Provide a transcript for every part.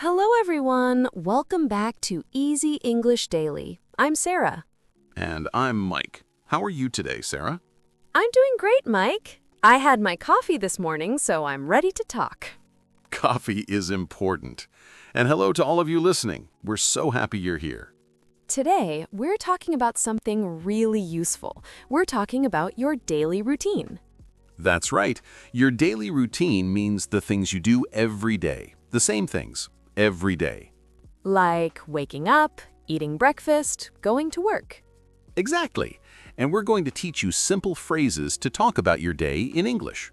Hello, everyone. Welcome back to Easy English Daily. I'm Sarah. And I'm Mike. How are you today, Sarah? I'm doing great, Mike. I had my coffee this morning, so I'm ready to talk. Coffee is important. And hello to all of you listening. We're so happy you're here. Today, we're talking about something really useful. We're talking about your daily routine. That's right. Your daily routine means the things you do every day. The same things, every day. Like waking up, eating breakfast, going to work. Exactly. And we're going to teach you simple phrases to talk about your day in English.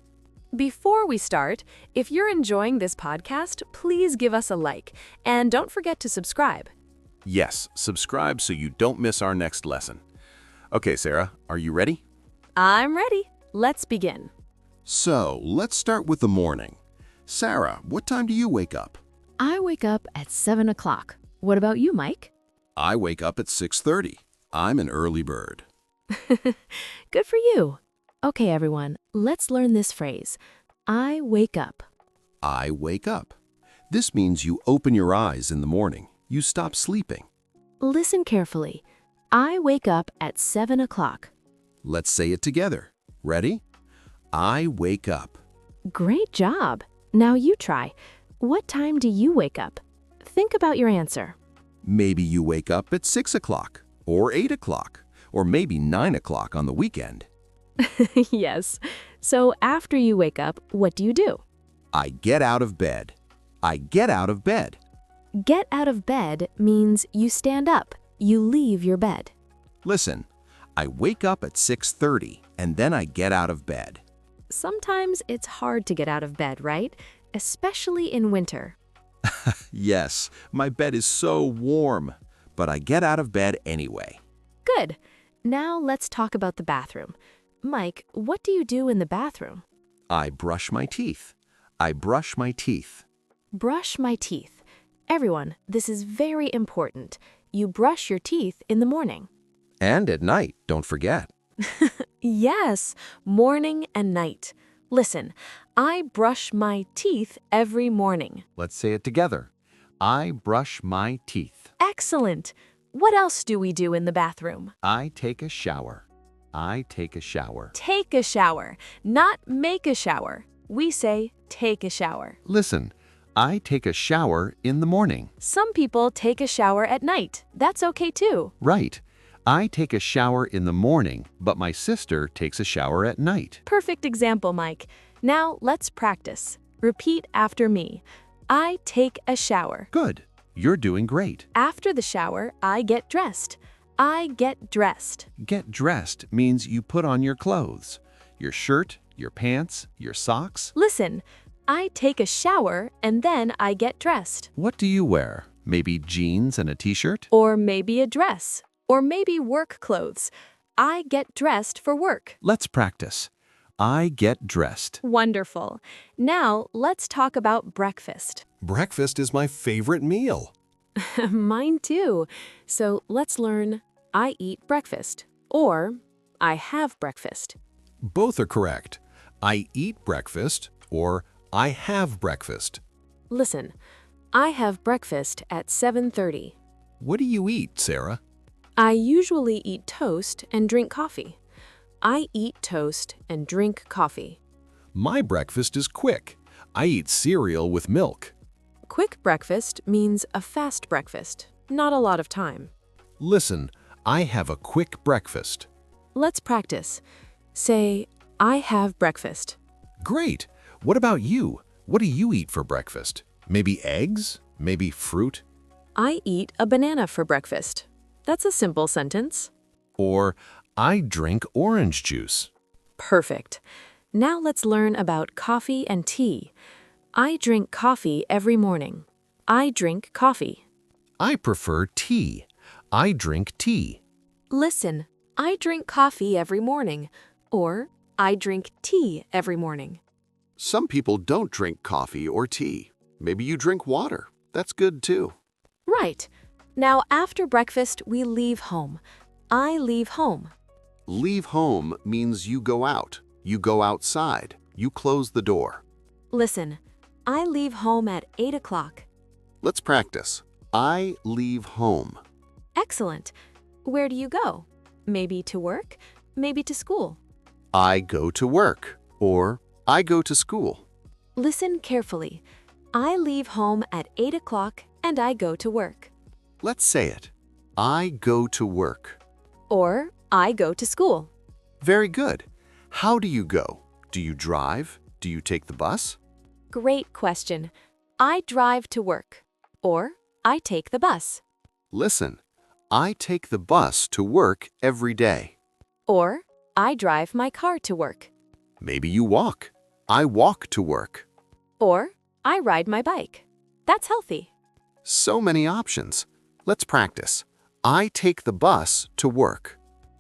Before we start, if you're enjoying this podcast, please give us a like. And don't forget to subscribe. Yes, subscribe so you don't miss our next lesson. Okay, Sarah, are you ready? I'm ready. Let's begin. So, let's start with the morning. Sarah, what time do you wake up? I wake up at 7 o'clock. What about you, Mike? I wake up at 6:30. I'm an early bird. Good for you. Okay, everyone, let's learn this phrase. I wake up. I wake up. This means you open your eyes in the morning. You stop sleeping. Listen carefully. I wake up at 7 o'clock. Let's say it together. Ready? I wake up. Great job. Now you try. What time do you wake up? Think about your answer. Maybe you wake up at 6 o'clock, or 8 o'clock, or maybe 9 o'clock on the weekend. Yes. So after you wake up, what do you do? I get out of bed. I get out of bed. Get out of bed means you stand up. You leave your bed. Listen, I wake up at 6:30 and then I get out of bed. Sometimes it's hard to get out of bed, right? Especially in winter. Yes, my bed is so warm, but I get out of bed anyway. Good. Now let's talk about the bathroom. Mike, what do you do in the bathroom? I brush my teeth. I brush my teeth. Brush my teeth. Everyone, this is very important. You brush your teeth in the morning. And at night, don't forget. Yes, morning and night. Listen, I brush my teeth every morning. Let's say it together. I brush my teeth. Excellent. What else do we do in the bathroom? I take a shower. I take a shower. Take a shower, not make a shower. We say take a shower. Listen, I take a shower in the morning. Some people take a shower at night. That's okay too. Right. I take a shower in the morning, but my sister takes a shower at night. Perfect example, Mike. Now let's practice. Repeat after me. I take a shower. Good. You're doing great. After the shower, I get dressed. I get dressed. Get dressed means you put on your clothes. Your shirt, your pants, your socks. Listen, I take a shower and then I get dressed. What do you wear? Maybe jeans and a t-shirt? Or maybe a dress. Or maybe work clothes. I get dressed for work. Let's practice. I get dressed. Wonderful. Now let's talk about breakfast. Breakfast is my favorite meal. Mine too. So let's learn I eat breakfast or I have breakfast. Both are correct. I eat breakfast or I have breakfast. Listen, I have breakfast at 7:30. What do you eat, Sarah? I usually eat toast and drink coffee. I eat toast and drink coffee. My breakfast is quick. I eat cereal with milk. Quick breakfast means a fast breakfast, not a lot of time. Listen, I have a quick breakfast. Let's practice. Say, I have breakfast. Great. What about you? What do you eat for breakfast? Maybe eggs? Maybe fruit? I eat a banana for breakfast. That's a simple sentence. Or I drink orange juice. Perfect. Now let's learn about coffee and tea. I drink coffee every morning. I drink coffee. I prefer tea. I drink tea. Listen, I drink coffee every morning. Or I drink tea every morning. Some people don't drink coffee or tea. Maybe you drink water. That's good too. Right. Now after breakfast, we leave home. I leave home. Leave home means you go out. You go outside. You close the door. Listen, I leave home at 8 o'clock. Let's practice. I leave home. Excellent. Where do you go? Maybe to work? Maybe to school? I go to work, or I go to school. Listen carefully. I leave home at 8 o'clock and I go to work. Let's say it. I go to work. Or I go to school. Very good. How do you go? Do you drive? Do you take the bus? Great question. I drive to work. Or I take the bus. Listen. I take the bus to work every day. Or I drive my car to work. Maybe you walk. I walk to work. Or I ride my bike. That's healthy. So many options. Let's practice. I take the bus to work.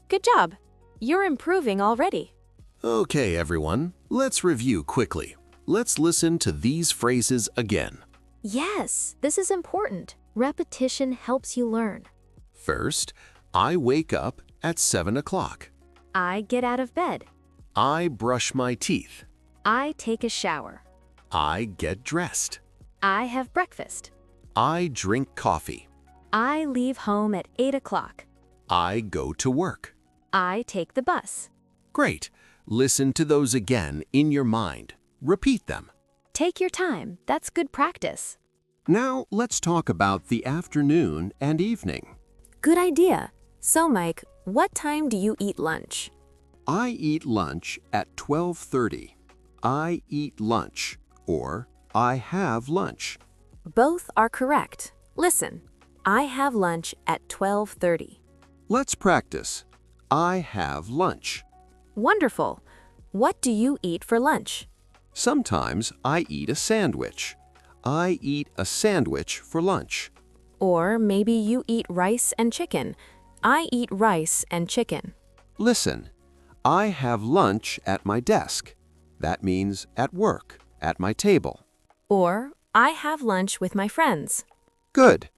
Good job. You're improving already. Okay, everyone, let's review quickly. Let's listen to these phrases again. Yes, this is important. Repetition helps you learn. First, I wake up at 7 o'clock. I get out of bed. I brush my teeth. I take a shower. I get dressed. I have breakfast. I drink coffee. I leave home at 8 o'clock. I go to work. I take the bus. Great. Listen to those again in your mind. Repeat them. Take your time. That's good practice. Now, let's talk about the afternoon and evening. Good idea. So, Mike, what time do you eat lunch? I eat lunch at 12:30. I eat lunch, or I have lunch. Both are correct. Listen, I have lunch at 12:30. Let's practice. I have lunch. Wonderful. What do you eat for lunch? Sometimes I eat a sandwich. I eat a sandwich for lunch. Or maybe you eat rice and chicken. I eat rice and chicken. Listen, I have lunch at my desk. That means at work, at my table. Or I have lunch with my friends. Good.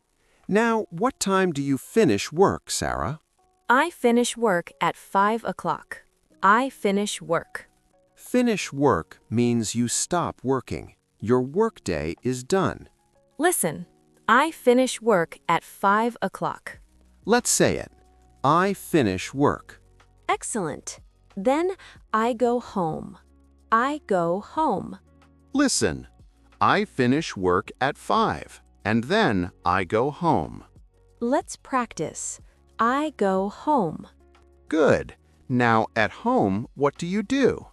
Now, what time do you finish work, Sarah? I finish work at 5 o'clock. I finish work. Finish work means you stop working. Your workday is done. Listen, I finish work at 5 o'clock. Let's say it. I finish work. Excellent. Then I go home. I go home. Listen. I finish work at 5, and then I go home. Let's practice. I go home. Good. Now, at home, what do you do?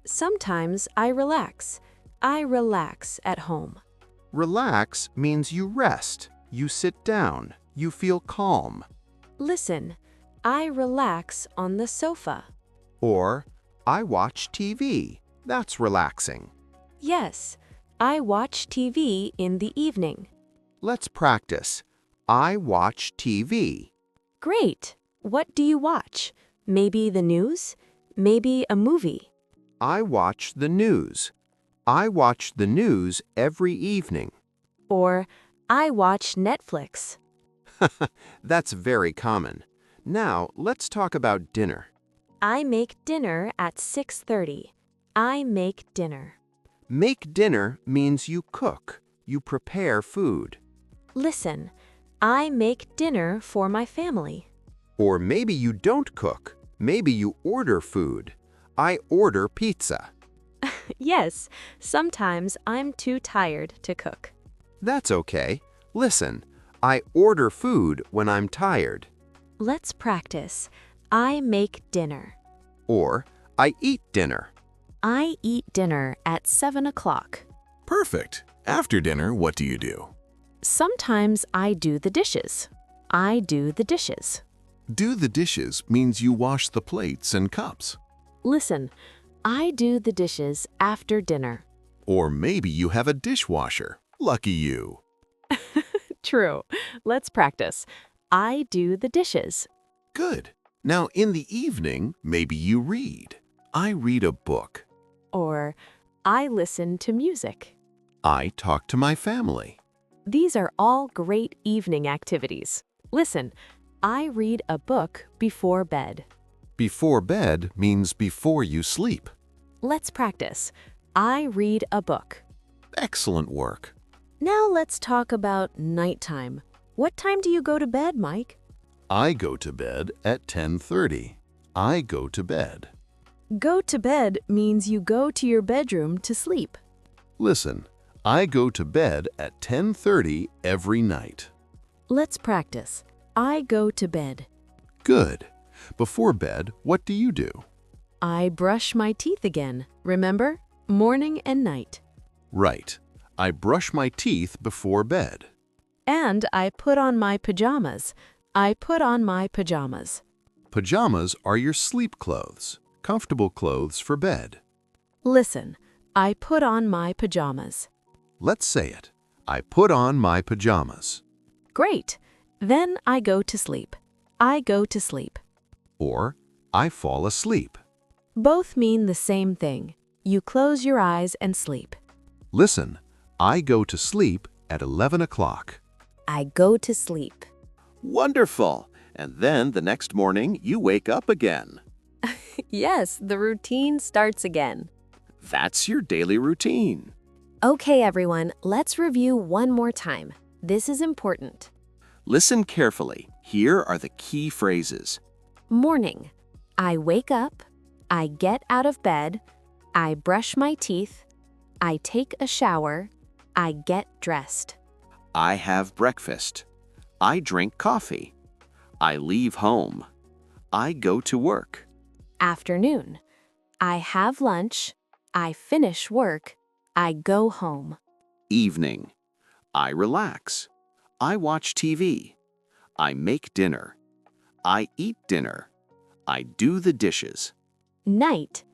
Sometimes I relax. I relax at home. Relax means you rest, you sit down, you feel calm. Listen, I relax on the sofa. Or, I watch TV. That's relaxing. Yes, I watch TV in the evening. Let's practice. I watch TV. Great. What do you watch? Maybe the news? Maybe a movie? I watch the news. I watch the news every evening. Or I watch Netflix. That's very common. Now, let's talk about dinner. I make dinner at 6:30. I make dinner. Make dinner means you cook, you prepare food. Listen, I make dinner for my family. Or maybe you don't cook. Maybe you order food. I order pizza. Yes, sometimes I'm too tired to cook. That's okay. Listen, I order food when I'm tired. Let's practice. I make dinner. Or, I eat dinner. I eat dinner at 7 o'clock. Perfect. After dinner, what do you do? Sometimes I do the dishes. I do the dishes. Do the dishes means you wash the plates and cups. Listen, I do the dishes after dinner. Or maybe you have a dishwasher. Lucky you. True. Let's practice. I do the dishes. Good. Now, in the evening, maybe you read. I read a book. Or I listen to music. I talk to my family. These are all great evening activities. Listen, I read a book before bed. Before bed means before you sleep. Let's practice. I read a book. Excellent work. Now let's talk about nighttime. What time do you go to bed, Mike? I go to bed at 10:30. I go to bed. Go to bed means you go to your bedroom to sleep. Listen, I go to bed at 10:30 every night. Let's practice. I go to bed. Good. Before bed, what do you do? I brush my teeth again. Remember? Morning and night. Right. I brush my teeth before bed. And I put on my pajamas. I put on my pajamas. Pajamas are your sleep clothes, comfortable clothes for bed. Listen, I put on my pajamas. Let's say it. I put on my pajamas. Great. Then I go to sleep. I go to sleep. Or, I fall asleep. Both mean the same thing. You close your eyes and sleep. Listen, I go to sleep at 11 o'clock. I go to sleep. Wonderful! And then the next morning, you wake up again. Yes, the routine starts again. That's your daily routine. Okay, everyone, let's review one more time. This is important. Listen carefully. Here are the key phrases. Morning. I wake up. I get out of bed. I brush my teeth. I take a shower. I get dressed. I have breakfast. I drink coffee. I leave home. I go to work. Afternoon. I have lunch. I finish work. I go home. Evening. I relax. I watch TV. I make dinner. I eat dinner. I do the dishes. Night.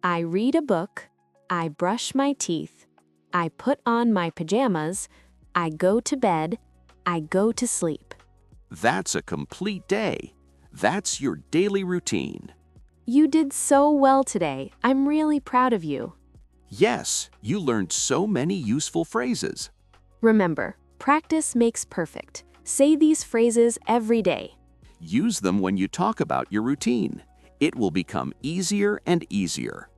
I read a book. I brush my teeth. I put on my pajamas. I go to bed. I go to sleep. That's a complete day. That's your daily routine. You did so well today. I'm really proud of you. Yes, you learned so many useful phrases. Remember, practice makes perfect. Say these phrases every day. Use them when you talk about your routine. It will become easier and easier.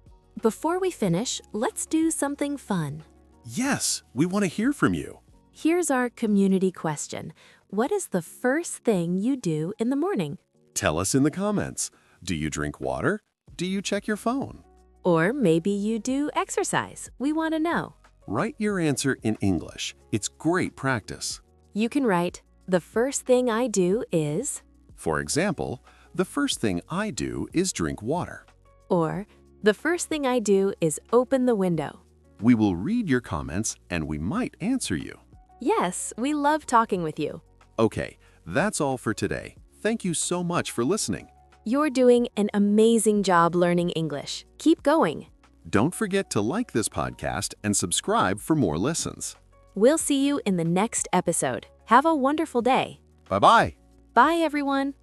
Before we finish, let's do something fun. Yes, we want to hear from you. Here's our community question. What is the first thing you do in the morning? Tell us in the comments. Do you drink water? Do you check your phone? Or maybe you do exercise. We want to know. Write your answer in English. It's great practice. You can write, the first thing I do is, For example, the first thing I do is drink water. or the first thing I do is open the window. We will read your comments and we might answer you. Yes, we love talking with you. Okay, that's all for today. Thank you so much for listening. You're doing an amazing job learning English. Keep going. Don't forget to like this podcast and subscribe for more lessons. We'll see you in the next episode. Have a wonderful day. Bye-bye. Bye, everyone.